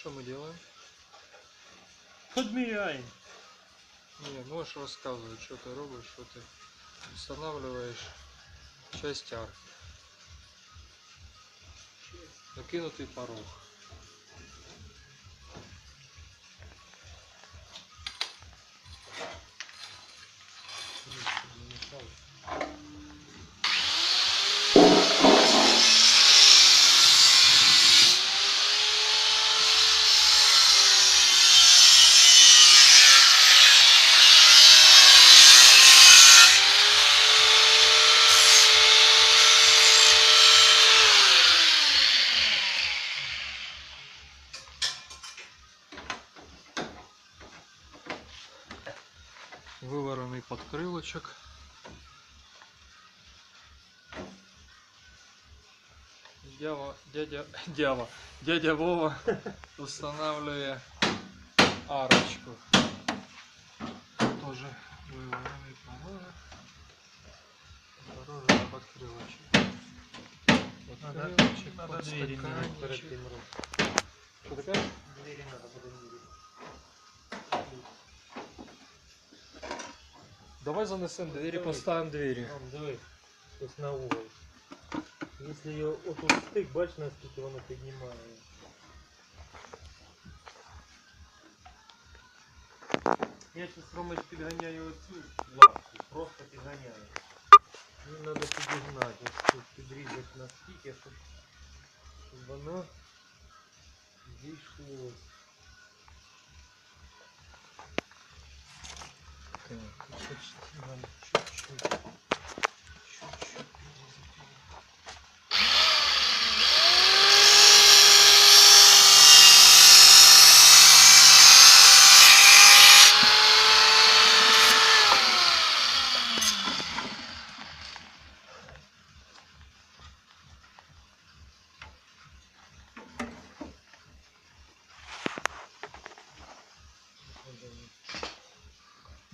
что мы делаем? Подмеряем. Не, можешь рассказывать, что ты робишь, что ты устанавливаешь часть арки. Накинутый порог. Вываранный подкрылочек. Дядя Вова устанавливая арочку. Тоже вываранный порог. Осторожно, подкрылочек. Надо двери мерить перед тем. Что такое? Двери надо подмерить. Давай занесем двери, поставим двери. Давай, ось на угол. Если ее отут стик, бач, наскільки воно піднімає. Я сейчас, Ромыч, підганяю оцю лапку, просто підганяю. Її треба підігнати, ось тут підрізати настільки, щоб воно зійшло. Так, чуть-чуть.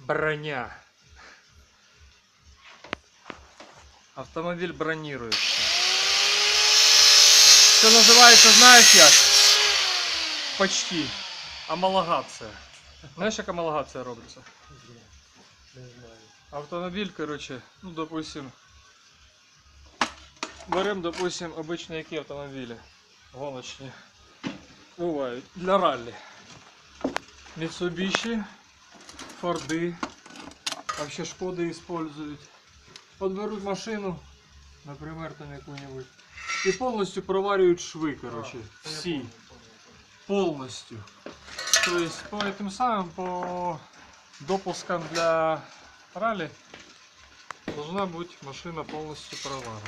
Броня. Автомобиль бронируется. Це називається, знаєш як? Почти. Амалогація. Знаєш, як амалогація робиться? Не знаю. Автомобиль, короче, ну, допустим, берем, допустим, обычные які автомобили гоночні бувають для ралли. Mitsubishi, Форды, вообще Шкоды используют. Подберут машину, например, там какую-нибудь, и полностью проваривают швы, короче, все, полностью. То есть по этим самым, по допускам для ралли должна быть машина полностью проварена.